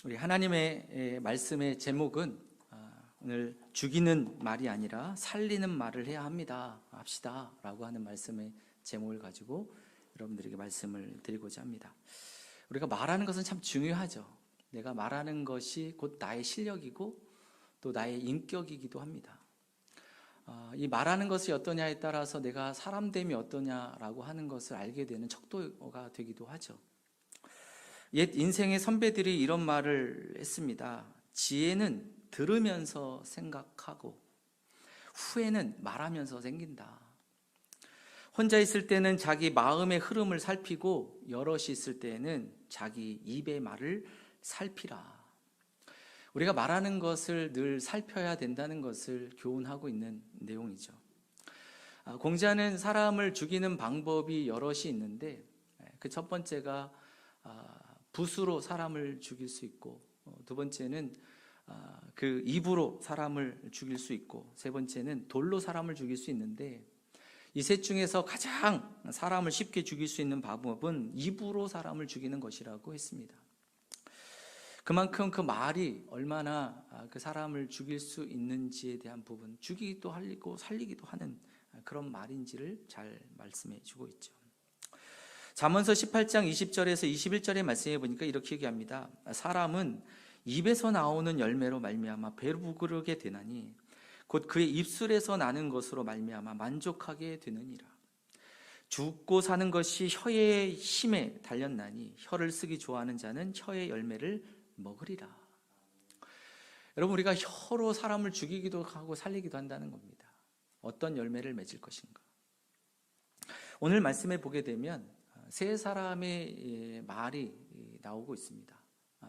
우리 하나님의 말씀의 제목은 오늘 죽이는 말이 아니라 살리는 말을 해야 합시다 라고 하는 말씀의 제목을 가지고 여러분들에게 말씀을 드리고자 합니다. 우리가 말하는 것은 참 중요하죠. 내가 말하는 것이 곧 나의 실력이고 또 나의 인격이기도 합니다. 이 말하는 것이 어떠냐에 따라서 내가 사람됨이 어떠냐라고 하는 것을 알게 되는 척도가 되기도 하죠. 옛 인생의 선배들이 이런 말을 했습니다. 지혜는 들으면서 생각하고 후회는 말하면서 생긴다. 혼자 있을 때는 자기 마음의 흐름을 살피고 여럿이 있을 때는 자기 입의 말을 살피라. 우리가 말하는 것을 늘 살펴야 된다는 것을 교훈하고 있는 내용이죠. 공자는 사람을 죽이는 방법이 여럿이 있는데 그 첫 번째가 붓으로 사람을 죽일 수 있고, 두 번째는 그 입으로 사람을 죽일 수 있고, 세 번째는 돌로 사람을 죽일 수 있는데, 이 셋 중에서 가장 사람을 쉽게 죽일 수 있는 방법은 입으로 사람을 죽이는 것이라고 했습니다. 그만큼 그 말이 얼마나 그 사람을 죽일 수 있는지에 대한 부분, 죽이기도 하고 살리기도 하는 그런 말인지를 잘 말씀해 주고 있죠. 잠언서 18장 20절에서 21절의 말씀해 보니까 이렇게 얘기합니다. 사람은 입에서 나오는 열매로 말미암아 배부르게 되나니 곧 그의 입술에서 나는 것으로 말미암아 만족하게 되느니라. 죽고 사는 것이 혀의 힘에 달렸나니 혀를 쓰기 좋아하는 자는 혀의 열매를 먹으리라. 여러분, 우리가 혀로 사람을 죽이기도 하고 살리기도 한다는 겁니다. 어떤 열매를 맺을 것인가. 오늘 말씀에 보게 되면 세 사람의 말이 나오고 있습니다.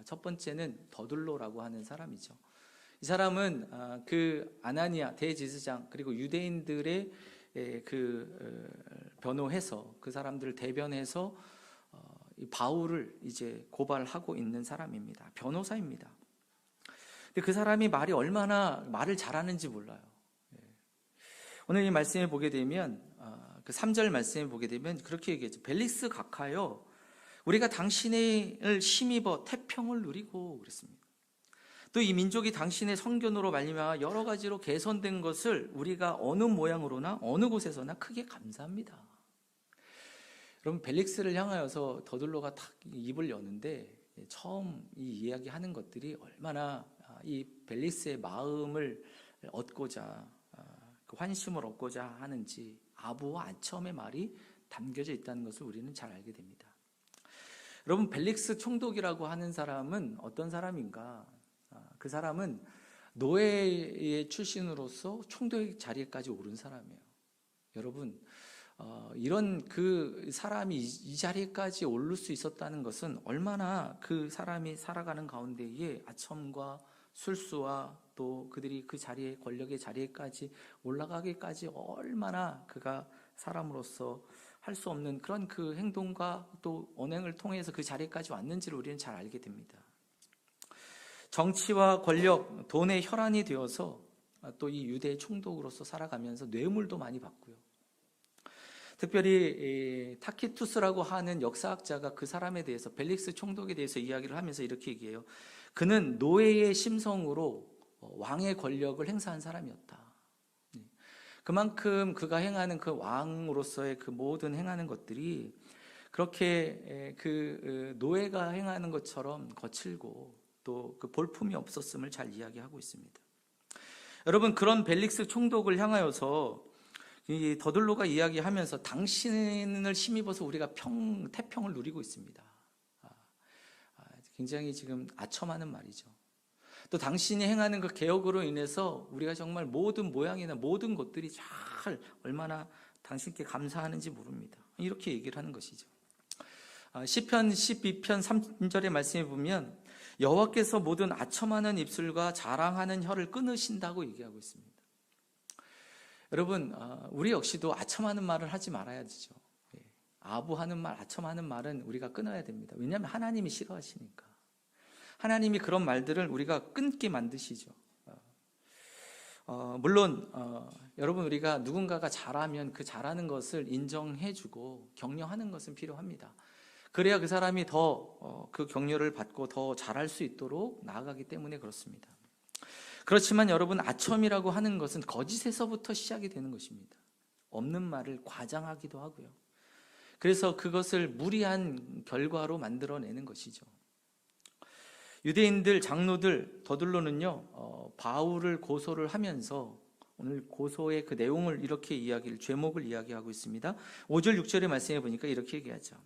첫 번째는 더둘로라고 하는 사람이죠. 이 사람은 그 아나니아 대제사장 그리고 유대인들의 변호해서 그 사람들을 대변해서 바울을 이제 고발하고 있는 사람입니다. 변호사입니다. 근데 그 사람이 말이 얼마나 말을 잘하는지 몰라요. 오늘 이 말씀에 보게 되면 그 3절 말씀에 보게 되면 그렇게 얘기했죠. 벨릭스 각하여 우리가 당신을 힘입어 태평을 누리고 그랬습니다. 또 이 민족이 당신의 성견으로 말미암아 여러 가지로 개선된 것을 우리가 어느 모양으로나 어느 곳에서나 크게 감사합니다. 여러분, 벨릭스를 향하여서 더둘로가 탁 입을 여는데 처음 이 이야기하는 것들이 얼마나 이 벨릭스의 마음을 얻고자 그 환심을 얻고자 하는지 아부와 아첨의 말이 담겨져 있다는 것을 우리는 잘 알게 됩니다. 여러분, 벨릭스 총독이라고 하는 사람은 어떤 사람인가? 그 사람은 노예의 출신으로서 총독의 자리에까지 오른 사람이에요. 여러분, 이런 그 사람이 이 자리에까지 오를 수 있었다는 것은 얼마나 그 사람이 살아가는 가운데에 아첨과 술수와 또 그들이 그 자리에, 권력의 자리에까지 올라가기까지 얼마나 그가 사람으로서 할 수 없는 그런 그 행동과 또 언행을 통해서 그 자리까지 왔는지를 우리는 잘 알게 됩니다. 정치와 권력, 돈의 혈안이 되어서 또 이 유대의 총독으로서 살아가면서 뇌물도 많이 받고요. 특별히 타키투스라고 하는 역사학자가 그 사람에 대해서, 벨릭스 총독에 대해서 이야기를 하면서 이렇게 얘기해요. 그는 노예의 심성으로 왕의 권력을 행사한 사람이었다. 그만큼 그가 행하는 그 왕으로서의 그 모든 행하는 것들이 그렇게 그 노예가 행하는 것처럼 거칠고 또 그 볼품이 없었음을 잘 이야기하고 있습니다. 여러분, 그런 벨릭스 총독을 향하여서 이 더둘로가 이야기하면서 당신을 힘입어서 우리가 태평을 누리고 있습니다. 굉장히 지금 아첨하는 말이죠. 또 당신이 행하는 그 개혁으로 인해서 우리가 정말 모든 모양이나 모든 것들이 잘 얼마나 당신께 감사하는지 모릅니다. 이렇게 얘기를 하는 것이죠. 시편 12편 3절의 말씀에 보면 여호와께서 모든 아첨하는 입술과 자랑하는 혀를 끊으신다고 얘기하고 있습니다. 여러분, 우리 역시도 아첨하는 말을 하지 말아야 되죠. 아부하는 말, 아첨하는 말은 우리가 끊어야 됩니다. 왜냐하면 하나님이 싫어하시니까. 하나님이 그런 말들을 우리가 끊게 만드시죠. 물론 여러분, 우리가 누군가가 잘하면 그 잘하는 것을 인정해주고 격려하는 것은 필요합니다. 그래야 그 사람이 더 그 격려를 받고 더 잘할 수 있도록 나아가기 때문에 그렇습니다. 그렇지만 여러분, 아첨이라고 하는 것은 거짓에서부터 시작이 되는 것입니다. 없는 말을 과장하기도 하고요. 그래서 그것을 무리한 결과로 만들어내는 것이죠. 유대인들 장로들 더들로는요, 바울을 고소를 하면서 오늘 고소의 그 내용을 이렇게 죄목을 이야기하고 있습니다. 5절 6절의 말씀해 보니까 이렇게 얘기하죠.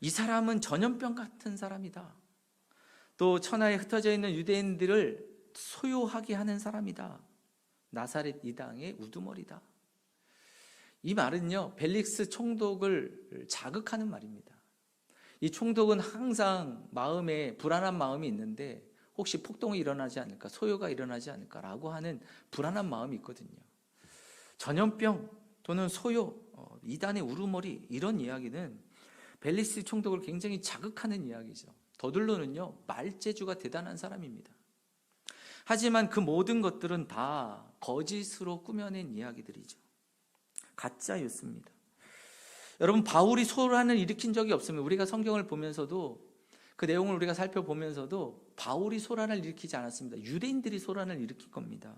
이 사람은 전염병 같은 사람이다. 또 천하에 흩어져 있는 유대인들을 소요하게 하는 사람이다. 나사렛 이당의 우두머리다. 이 말은요, 벨릭스 총독을 자극하는 말입니다. 이 총독은 항상 마음에 불안한 마음이 있는데 혹시 폭동이 일어나지 않을까, 소요가 일어나지 않을까라고 하는 불안한 마음이 있거든요. 전염병 또는 소요, 이단의 우두머리, 이런 이야기는 벨릭스 총독을 굉장히 자극하는 이야기죠. 더들로는요, 말재주가 대단한 사람입니다. 하지만 그 모든 것들은 다 거짓으로 꾸며낸 이야기들이죠. 가짜였습니다. 여러분, 바울이 소란을 일으킨 적이 없습니다. 우리가 성경을 보면서도, 그 내용을 우리가 살펴보면서도 바울이 소란을 일으키지 않았습니다. 유대인들이 소란을 일으킨 겁니다.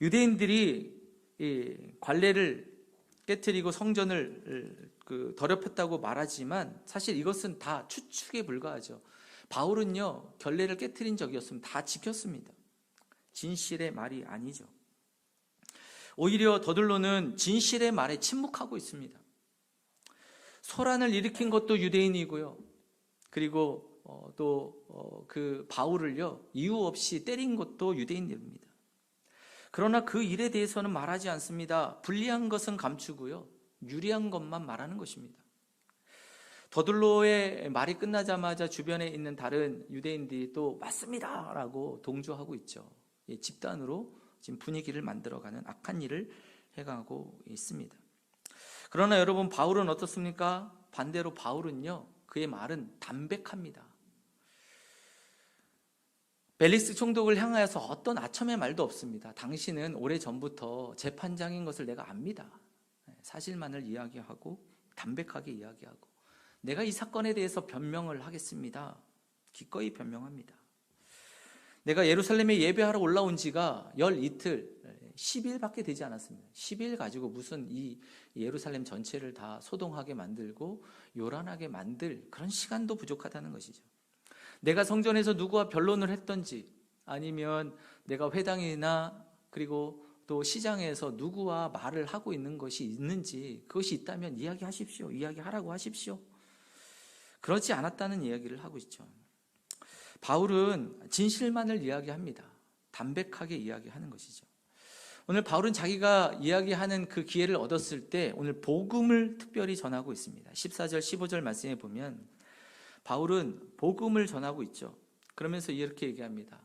유대인들이 관례를 깨트리고 성전을 더럽혔다고 말하지만 사실 이것은 다 추측에 불과하죠. 바울은요, 결례를 깨트린 적이 없습니다. 다 지켰습니다. 진실의 말이 아니죠. 오히려 더들로는 진실의 말에 침묵하고 있습니다. 소란을 일으킨 것도 유대인이고요. 그리고 또 그 바울을요, 이유 없이 때린 것도 유대인입니다. 그러나 그 일에 대해서는 말하지 않습니다. 불리한 것은 감추고요, 유리한 것만 말하는 것입니다. 더들로의 말이 끝나자마자 주변에 있는 다른 유대인들이 또 맞습니다 라고 동조하고 있죠. 집단으로 지금 분위기를 만들어가는 악한 일을 해가고 있습니다. 그러나 여러분, 바울은 어떻습니까? 반대로 바울은요, 그의 말은 담백합니다. 벨릭스 총독을 향하여서 어떤 아첨의 말도 없습니다. 당신은 오래전부터 재판장인 것을 내가 압니다. 사실만을 이야기하고 담백하게 이야기하고, 내가 이 사건에 대해서 변명을 하겠습니다. 기꺼이 변명합니다. 내가 예루살렘에 예배하러 올라온 지가 이틀, 10일밖에 되지 않았습니다. 10일 가지고 무슨 이 예루살렘 전체를 다 소동하게 만들고 요란하게 만들 그런 시간도 부족하다는 것이죠. 내가 성전에서 누구와 변론을 했던지, 아니면 내가 회당이나 그리고 또 시장에서 누구와 말을 하고 있는 것이 있는지, 그것이 있다면 이야기하십시오. 이야기하라고 하십시오. 그렇지 않았다는 이야기를 하고 있죠. 바울은 진실만을 이야기합니다. 담백하게 이야기하는 것이죠. 오늘 바울은 자기가 이야기하는 그 기회를 얻었을 때 오늘 복음을 특별히 전하고 있습니다. 14절 15절 말씀에 보면 바울은 복음을 전하고 있죠. 그러면서 이렇게 얘기합니다.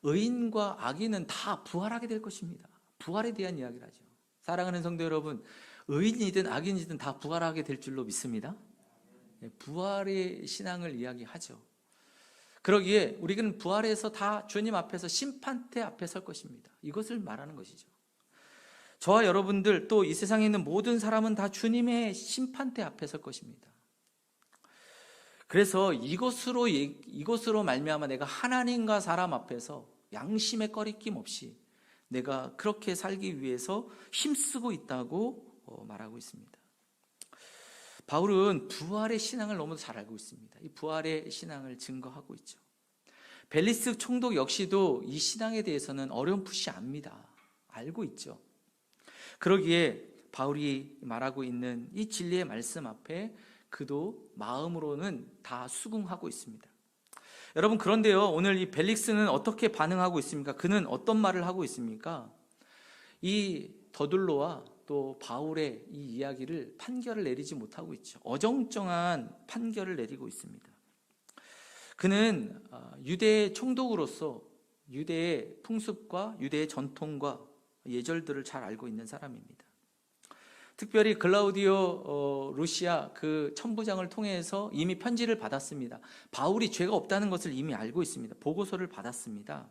의인과 악인은 다 부활하게 될 것입니다. 부활에 대한 이야기를 하죠. 사랑하는 성도 여러분, 의인이든 악인이든 다 부활하게 될 줄로 믿습니다. 부활의 신앙을 이야기하죠. 그러기에 우리는 부활해서 다 주님 앞에서 심판대 앞에 설 것입니다. 이것을 말하는 것이죠. 저와 여러분들, 또 이 세상에 있는 모든 사람은 다 주님의 심판대 앞에 설 것입니다. 그래서 이것으로 말미암아 내가 하나님과 사람 앞에서 양심의 꺼리낌 없이 내가 그렇게 살기 위해서 힘쓰고 있다고 말하고 있습니다. 바울은 부활의 신앙을 너무 잘 알고 있습니다. 이 부활의 신앙을 증거하고 있죠. 벨릭스 총독 역시도 이 신앙에 대해서는 어렴풋이 압니다. 알고 있죠. 그러기에 바울이 말하고 있는 이 진리의 말씀 앞에 그도 마음으로는 다 수긍하고 있습니다. 여러분, 그런데요, 오늘 이 벨릭스는 어떻게 반응하고 있습니까? 그는 어떤 말을 하고 있습니까? 이 더둘로와 또 바울의 이 이야기를 판결을 내리지 못하고 있죠. 어정쩡한 판결을 내리고 있습니다. 그는 유대의 총독으로서 유대의 풍습과 유대의 전통과 예절들을 잘 알고 있는 사람입니다. 특별히 글라우디오 루시아 그 천부장을 통해서 이미 편지를 받았습니다. 바울이 죄가 없다는 것을 이미 알고 있습니다. 보고서를 받았습니다.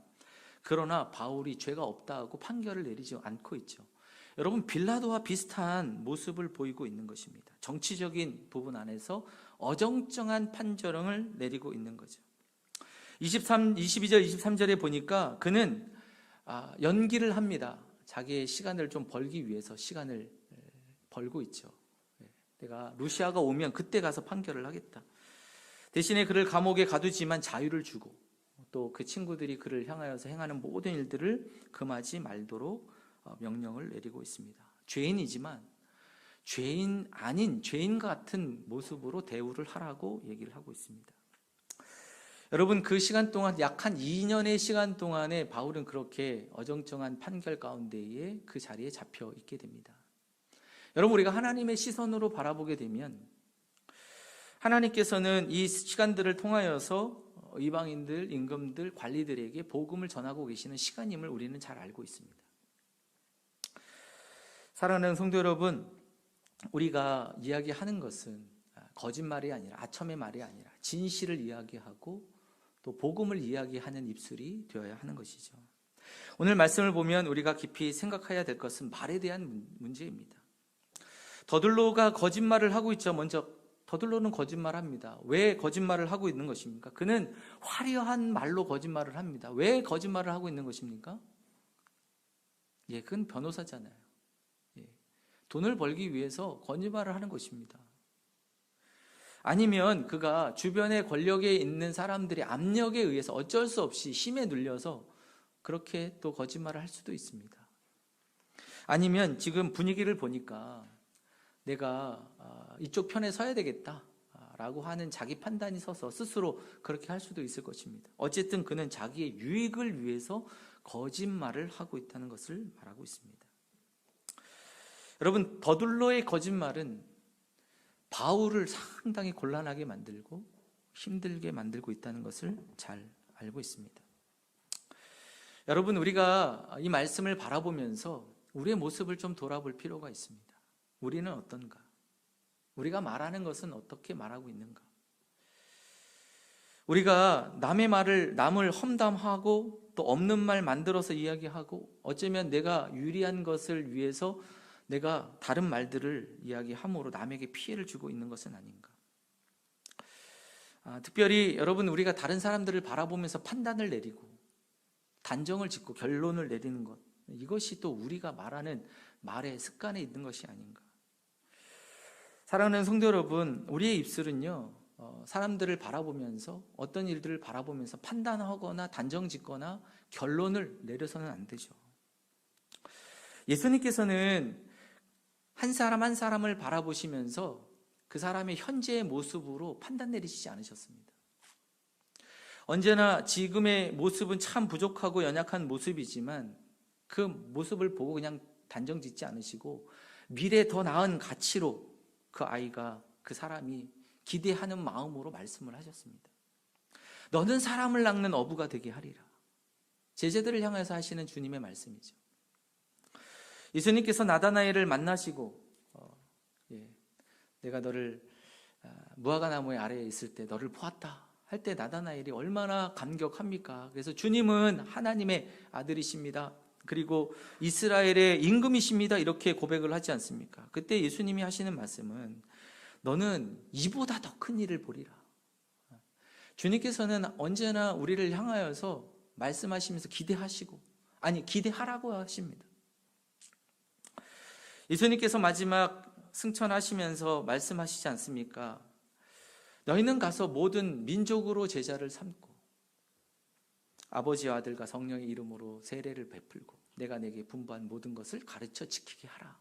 그러나 바울이 죄가 없다고 판결을 내리지 않고 있죠. 여러분, 빌라도와 비슷한 모습을 보이고 있는 것입니다. 정치적인 부분 안에서 어정쩡한 판결을 내리고 있는 거죠. 22절, 23절에 보니까 그는 연기를 합니다. 자기의 시간을 좀 벌기 위해서 시간을 벌고 있죠. 내가 루시아가 오면 그때 가서 판결을 하겠다. 대신에 그를 감옥에 가두지만 자유를 주고 또 그 친구들이 그를 향하여서 행하는 모든 일들을 금하지 말도록 명령을 내리고 있습니다. 죄인이지만 죄인 아닌 죄인 같은 모습으로 대우를 하라고 얘기를 하고 있습니다. 여러분, 그 시간 동안 약 한 2년의 시간 동안에 바울은 그렇게 어정쩡한 판결 가운데에 그 자리에 잡혀 있게 됩니다. 여러분, 우리가 하나님의 시선으로 바라보게 되면 하나님께서는 이 시간들을 통하여서 이방인들, 임금들, 관리들에게 복음을 전하고 계시는 시간임을 우리는 잘 알고 있습니다. 사랑하는 성도 여러분, 우리가 이야기하는 것은 거짓말이 아니라 아첨의 말이 아니라 진실을 이야기하고 또 복음을 이야기하는 입술이 되어야 하는 것이죠. 오늘 말씀을 보면 우리가 깊이 생각해야 될 것은 말에 대한 문제입니다. 더들로가 거짓말을 하고 있죠. 먼저 더들로는 거짓말합니다. 왜 거짓말을 하고 있는 것입니까? 그는 화려한 말로 거짓말을 합니다. 왜 거짓말을 하고 있는 것입니까? 그건 변호사잖아요. 돈을 벌기 위해서 거짓말을 하는 것입니다. 아니면 그가 주변의 권력에 있는 사람들의 압력에 의해서 어쩔 수 없이 힘에 눌려서 그렇게 또 거짓말을 할 수도 있습니다. 아니면 지금 분위기를 보니까 내가 이쪽 편에 서야 되겠다라고 하는 자기 판단이 서서 스스로 그렇게 할 수도 있을 것입니다. 어쨌든 그는 자기의 유익을 위해서 거짓말을 하고 있다는 것을 말하고 있습니다. 여러분, 더둘로의 거짓말은 바울을 상당히 곤란하게 만들고 힘들게 만들고 있다는 것을 잘 알고 있습니다. 여러분, 우리가 이 말씀을 바라보면서 우리의 모습을 좀 돌아볼 필요가 있습니다. 우리는 어떤가? 우리가 말하는 것은 어떻게 말하고 있는가? 우리가 남의 말을 남을 험담하고 또 없는 말 만들어서 이야기하고 어쩌면 내가 유리한 것을 위해서 내가 다른 말들을 이야기함으로 남에게 피해를 주고 있는 것은 아닌가? 특별히 여러분, 우리가 다른 사람들을 바라보면서 판단을 내리고 단정을 짓고 결론을 내리는 것, 이것이 또 우리가 말하는 말의 습관에 있는 것이 아닌가? 사랑하는 성도 여러분, 우리의 입술은요, 사람들을 바라보면서 어떤 일들을 바라보면서 판단하거나 단정 짓거나 결론을 내려서는 안 되죠. 예수님께서는 한 사람 한 사람을 바라보시면서 그 사람의 현재의 모습으로 판단 내리시지 않으셨습니다. 언제나 지금의 모습은 참 부족하고 연약한 모습이지만 그 모습을 보고 그냥 단정 짓지 않으시고 미래 더 나은 가치로 그 아이가, 그 사람이 기대하는 마음으로 말씀을 하셨습니다. 너는 사람을 낚는 어부가 되게 하리라. 제자들을 향해서 하시는 주님의 말씀이죠. 예수님께서 나다나엘을 만나시고 내가 너를 무화과 나무의 아래에 있을 때 너를 보았다 할 때 나다나엘이 얼마나 감격합니까? 그래서 주님은 하나님의 아들이십니다. 그리고 이스라엘의 임금이십니다. 이렇게 고백을 하지 않습니까? 그때 예수님이 하시는 말씀은 너는 이보다 더 큰 일을 보리라. 주님께서는 언제나 우리를 향하여서 말씀하시면서 기대하시고, 아니 기대하라고 하십니다. 예수님께서 마지막 승천하시면서 말씀하시지 않습니까? 너희는 가서 모든 민족으로 제자를 삼고 아버지와 아들과 성령의 이름으로 세례를 베풀고 내가 내게 분부한 모든 것을 가르쳐 지키게 하라.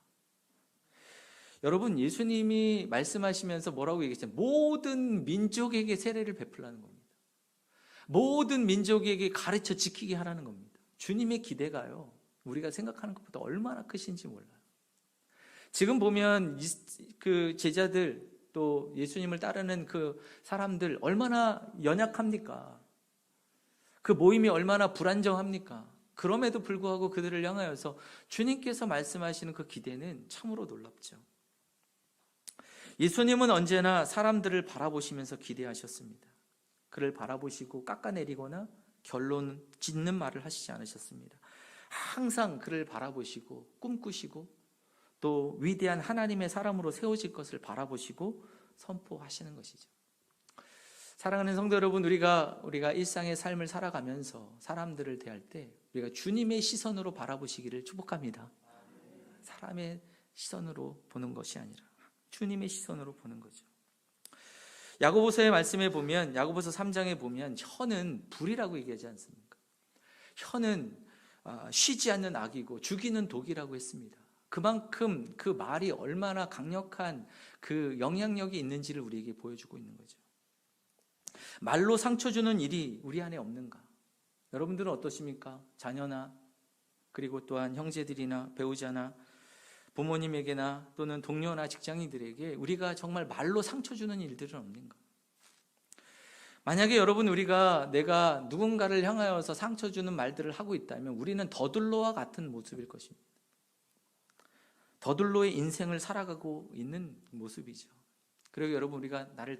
여러분, 예수님이 말씀하시면서 뭐라고 얘기했어요? 모든 민족에게 세례를 베풀라는 겁니다. 모든 민족에게 가르쳐 지키게 하라는 겁니다. 주님의 기대가요, 우리가 생각하는 것보다 얼마나 크신지 몰라요. 지금 보면 그 제자들 또 예수님을 따르는 그 사람들 얼마나 연약합니까? 그 모임이 얼마나 불안정합니까? 그럼에도 불구하고 그들을 향하여서 주님께서 말씀하시는 그 기대는 참으로 놀랍죠. 예수님은 언제나 사람들을 바라보시면서 기대하셨습니다. 그를 바라보시고 깎아내리거나 결론 짓는 말을 하시지 않으셨습니다. 항상 그를 바라보시고 꿈꾸시고 또 위대한 하나님의 사람으로 세워질 것을 바라보시고 선포하시는 것이죠. 사랑하는 성도 여러분, 우리가 일상의 삶을 살아가면서 사람들을 대할 때 우리가 주님의 시선으로 바라보시기를 축복합니다. 사람의 시선으로 보는 것이 아니라 주님의 시선으로 보는 거죠. 야고보서의 말씀에 보면, 야고보서 3장에 보면 혀는 불이라고 얘기하지 않습니까? 혀는 쉬지 않는 악이고 죽이는 독이라고 했습니다. 그만큼 그 말이 얼마나 강력한 그 영향력이 있는지를 우리에게 보여주고 있는 거죠. 말로 상처 주는 일이 우리 안에 없는가? 여러분들은 어떠십니까? 자녀나 그리고 또한 형제들이나 배우자나 부모님에게나 또는 동료나 직장인들에게 우리가 정말 말로 상처 주는 일들은 없는가? 만약에 여러분 내가 누군가를 향하여서 상처 주는 말들을 하고 있다면 우리는 더들로와 같은 모습일 것입니다. 더들로의 인생을 살아가고 있는 모습이죠. 그리고 여러분 우리가 나를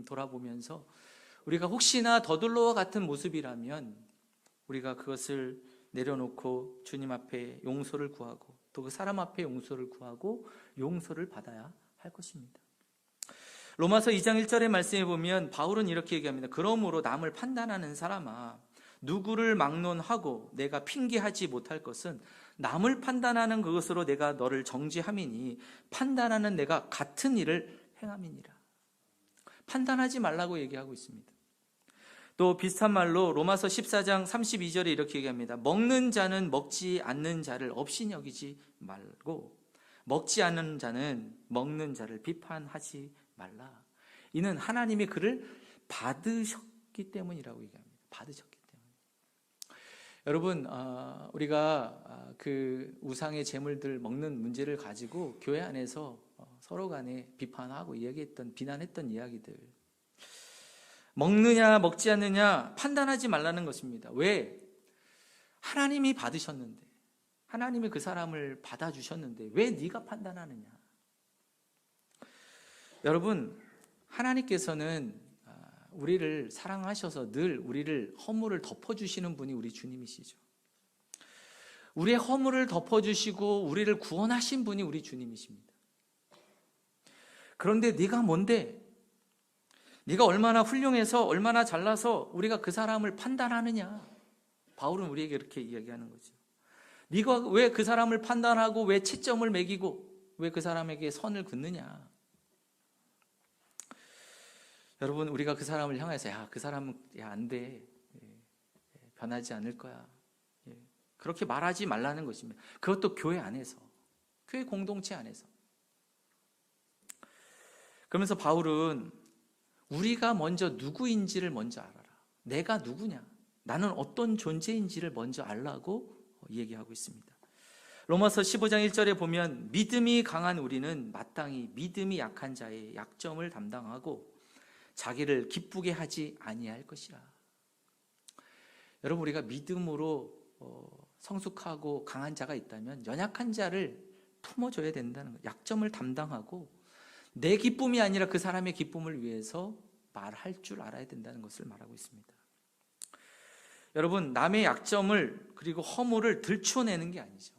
돌아보면서 우리가 혹시나 더들로와 같은 모습이라면 우리가 그것을 내려놓고 주님 앞에 용서를 구하고 또 그 사람 앞에 용서를 구하고 용서를 받아야 할 것입니다. 로마서 2장 1절의 말씀에 보면 바울은 이렇게 얘기합니다. 그러므로 남을 판단하는 사람아, 누구를 막론하고 내가 핑계하지 못할 것은 남을 판단하는 그것으로 내가 너를 정죄함이니 판단하는 내가 같은 일을 행함이니라. 판단하지 말라고 얘기하고 있습니다. 또 비슷한 말로 로마서 14장 32절에 이렇게 얘기합니다. 먹는 자는 먹지 않는 자를 없이 여기지 말고 먹지 않는 자는 먹는 자를 비판하지 말라. 이는 하나님이 그를 받으셨기 때문이라고 얘기합니다. 받으셨기 때문에. 여러분, 우리가 그 우상의 제물들 먹는 문제를 가지고 교회 안에서 서로 간에 비판하고 비난했던 이야기들, 먹느냐 먹지 않느냐 판단하지 말라는 것입니다. 왜? 하나님이 받으셨는데, 하나님이 그 사람을 받아주셨는데 왜 네가 판단하느냐? 여러분, 하나님께서는 우리를 사랑하셔서 늘 우리를 허물을 덮어주시는 분이 우리 주님이시죠. 우리의 허물을 덮어주시고 우리를 구원하신 분이 우리 주님이십니다. 그런데 네가 뭔데? 네가 얼마나 훌륭해서 얼마나 잘나서 우리가 그 사람을 판단하느냐? 바울은 우리에게 이렇게 이야기하는 거죠. 네가 왜 그 사람을 판단하고 왜 채점을 매기고 왜 그 사람에게 선을 긋느냐? 여러분, 우리가 그 사람을 향해서 그 사람은 안 돼. 변하지 않을 거야. 그렇게 말하지 말라는 것입니다. 그것도 교회 안에서, 교회 공동체 안에서. 그러면서 바울은 우리가 먼저 누구인지를 먼저 알아라. 내가 누구냐? 나는 어떤 존재인지를 먼저 알라고 얘기하고 있습니다. 로마서 15장 1절에 보면 믿음이 강한 우리는 마땅히 믿음이 약한 자의 약점을 담당하고 자기를 기쁘게 하지 아니할 것이라. 여러분, 우리가 믿음으로 성숙하고 강한 자가 있다면 연약한 자를 품어줘야 된다는 거예요. 약점을 담당하고 내 기쁨이 아니라 그 사람의 기쁨을 위해서 말할 줄 알아야 된다는 것을 말하고 있습니다. 여러분, 남의 약점을 그리고 허물을 들춰내는 게 아니죠.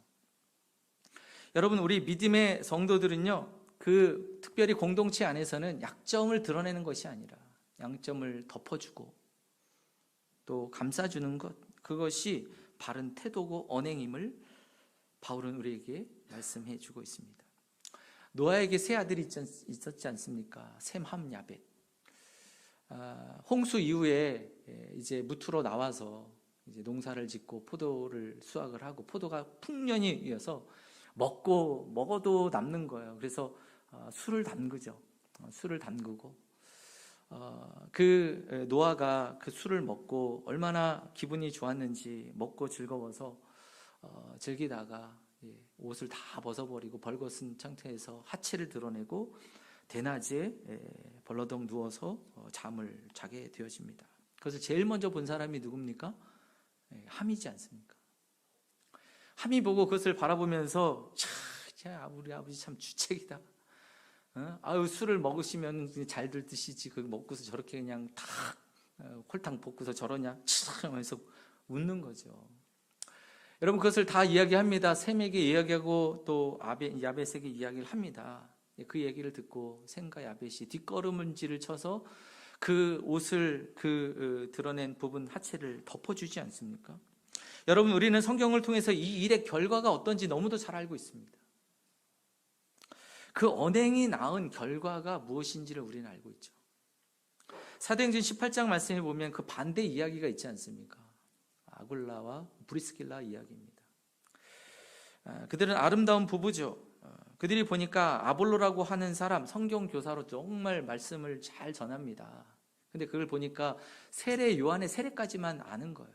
여러분, 우리 믿음의 성도들은요, 특별히 공동체 안에서는 약점을 드러내는 것이 아니라 양점을 덮어주고 또 감싸주는 것, 그것이 바른 태도고 언행임을 바울은 우리에게 말씀해 주고 있습니다. 노아에게 세 아들이 있었지 않습니까? 셈, 함, 야벳. 홍수 이후에 이제 무트로 나와서 이제 농사를 짓고 포도를 수확을 하고 포도가 풍년이어서 먹어도 남는 거예요. 그래서 술을 담그죠. 술을 담그고 그 노아가 그 술을 먹고 얼마나 기분이 좋았는지 먹고 즐거워서 즐기다가 옷을 다 벗어버리고 벌거벗은 상태에서 하체를 드러내고 대낮에 벌러덩 누워서 잠을 자게 되어집니다. 그것을 제일 먼저 본 사람이 누굽니까? 함이지 않습니까? 함이 보고 그것을 바라보면서 우리 아버지 참 주책이다. 술을 먹으시면 잘들 드시지 그 먹고서 저렇게 그냥 탁 홀탕 볶고서 저러냐 하면서 웃는 거죠. 여러분 그것을 다 이야기합니다. 셈에게 이야기하고 또 야벳에게 이야기를 합니다. 그 얘기를 듣고 셈과 야벳이 뒷걸음질을 쳐서 그 옷을 드러낸 부분 하체를 덮어주지 않습니까? 여러분 우리는 성경을 통해서 이 일의 결과가 어떤지 너무도 잘 알고 있습니다. 그 언행이 낳은 결과가 무엇인지를 우리는 알고 있죠. 사도행전 18장 말씀에 보면 그 반대 이야기가 있지 않습니까? 아굴라와 브리스길라 이야기입니다. 그들은 아름다운 부부죠. 그들이 보니까 아볼로라고 하는 사람, 성경 교사로 정말 말씀을 잘 전합니다. 근데 그걸 보니까 세례, 요한의 세례까지만 아는 거예요.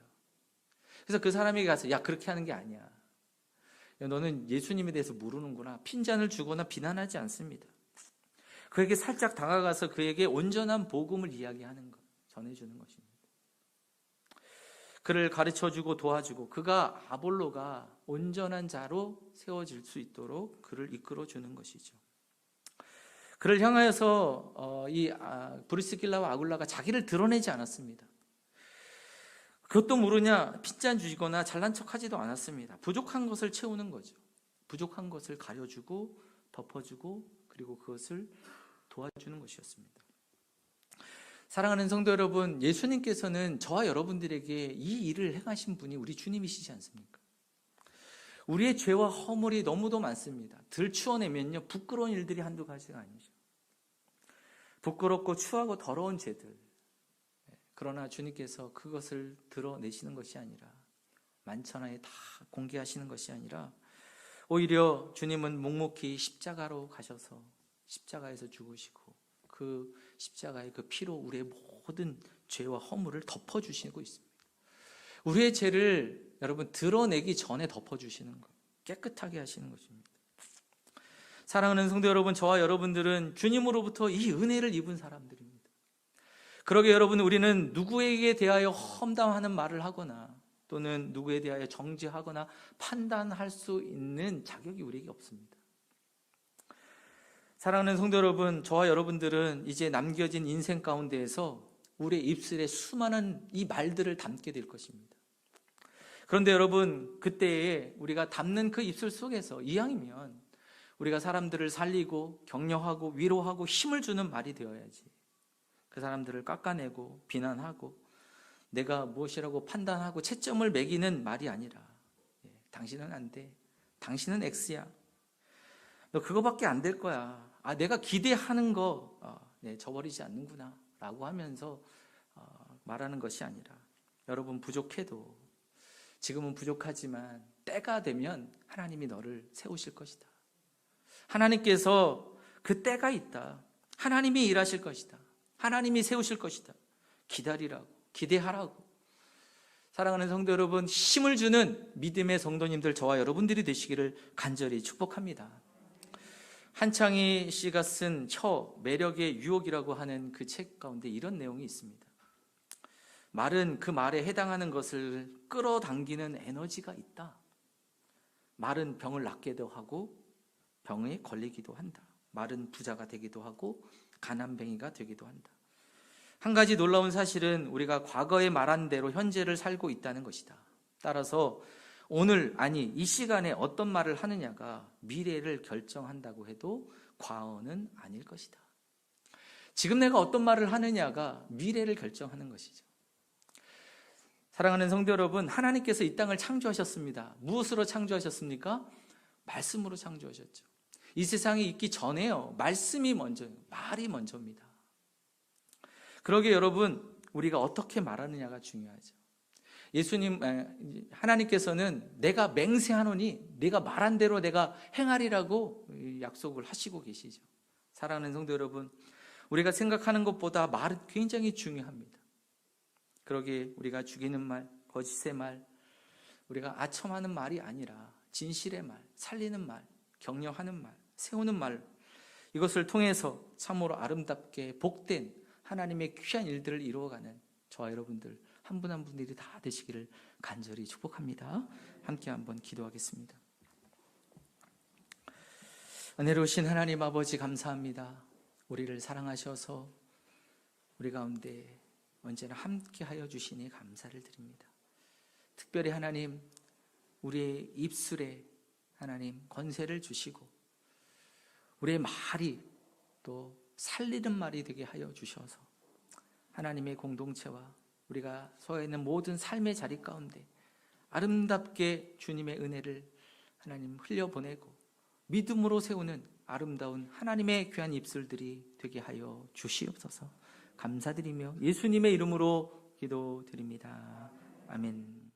그래서 그 사람에게 가서 야 그렇게 하는 게 아니야. 야, 너는 예수님에 대해서 모르는구나. 핀잔을 주거나 비난하지 않습니다. 그에게 살짝 다가가서 그에게 온전한 복음을 이야기하는 것, 전해주는 것입니다. 그를 가르쳐주고 도와주고 그가 아볼로가 온전한 자로 세워질 수 있도록 그를 이끌어주는 것이죠. 그를 향하여서 브리스길라와 아굴라가 자기를 드러내지 않았습니다. 그것도 모르냐 핀잔 주거나 잘난 척하지도 않았습니다. 부족한 것을 채우는 거죠. 부족한 것을 가려주고 덮어주고 그리고 그것을 도와주는 것이었습니다. 사랑하는 성도 여러분, 예수님께서는 저와 여러분들에게 이 일을 행하신 분이 우리 주님이시지 않습니까? 우리의 죄와 허물이 너무도 많습니다. 들추어내면요 부끄러운 일들이 한두 가지가 아니죠. 부끄럽고 추하고 더러운 죄들. 그러나 주님께서 그것을 드러내시는 것이 아니라 만천하에 다 공개하시는 것이 아니라 오히려 주님은 묵묵히 십자가로 가셔서 십자가에서 죽으시고 그 십자가의 그 피로 우리의 모든 죄와 허물을 덮어주시고 있습니다. 우리의 죄를 여러분 드러내기 전에 덮어주시는 거예요. 깨끗하게 하시는 것입니다. 사랑하는 성도 여러분, 저와 여러분들은 주님으로부터 이 은혜를 입은 사람들입니다. 그러게 여러분, 우리는 누구에게 대하여 험담하는 말을 하거나 또는 누구에 대하여 정죄하거나 판단할 수 있는 자격이 우리에게 없습니다. 사랑하는 성도 여러분, 저와 여러분들은 이제 남겨진 인생 가운데에서 우리의 입술에 수많은 이 말들을 담게 될 것입니다. 그런데 여러분, 그때에 우리가 담는 그 입술 속에서 이왕이면 우리가 사람들을 살리고 격려하고 위로하고 힘을 주는 말이 되어야지. 그 사람들을 깎아내고 비난하고 내가 무엇이라고 판단하고 채점을 매기는 말이 아니라 당신은 안 돼. 당신은 X야. 너 그거밖에 안 될 거야. 내가 기대하는 거 저버리지 않는구나 라고 하면서 말하는 것이 아니라 여러분 부족해도 지금은 부족하지만 때가 되면 하나님이 너를 세우실 것이다. 하나님께서 그 때가 있다. 하나님이 일하실 것이다. 하나님이 세우실 것이다. 기다리라고, 기대하라고. 사랑하는 성도 여러분, 힘을 주는 믿음의 성도님들 저와 여러분들이 되시기를 간절히 축복합니다. 한창희 씨가 쓴 혀, 매력의 유혹이라고 하는 그 책 가운데 이런 내용이 있습니다. 말은 그 말에 해당하는 것을 끌어당기는 에너지가 있다. 말은 병을 낫게도 하고 병에 걸리기도 한다. 말은 부자가 되기도 하고 가난뱅이가 되기도 한다. 한 가지 놀라운 사실은 우리가 과거에 말한 대로 현재를 살고 있다는 것이다. 따라서 오늘 이 시간에 어떤 말을 하느냐가 미래를 결정한다고 해도 과언은 아닐 것이다. 지금 내가 어떤 말을 하느냐가 미래를 결정하는 것이죠. 사랑하는 성도 여러분, 하나님께서 이 땅을 창조하셨습니다. 무엇으로 창조하셨습니까? 말씀으로 창조하셨죠. 이 세상이 있기 전에요. 말씀이 먼저예요. 말이 먼저입니다. 그러게 여러분, 우리가 어떻게 말하느냐가 중요하죠. 하나님께서는 내가 맹세하노니 네가 말한 대로 내가 행하리라고 약속을 하시고 계시죠. 사랑하는 성도 여러분, 우리가 생각하는 것보다 말은 굉장히 중요합니다. 그러기에 우리가 죽이는 말, 거짓의 말, 우리가 아첨하는 말이 아니라 진실의 말, 살리는 말, 격려하는 말, 세우는 말, 이것을 통해서 참으로 아름답게 복된 하나님의 귀한 일들을 이루어가는 저와 여러분들 한 분 한 분들이 다 되시기를 간절히 축복합니다. 함께 한번 기도하겠습니다. 은혜로우신 하나님 아버지 감사합니다. 우리를 사랑하셔서 우리 가운데 언제나 함께하여 주시니 감사를 드립니다. 특별히 하나님, 우리의 입술에 하나님 권세를 주시고 우리의 말이 또 살리는 말이 되게 하여 주셔서 하나님의 공동체와 우리가 서 있는 모든 삶의 자리 가운데 아름답게 주님의 은혜를 하나님 흘려보내고 믿음으로 세우는 아름다운 하나님의 귀한 입술들이 되게 하여 주시옵소서. 감사드리며 예수님의 이름으로 기도드립니다. 아멘.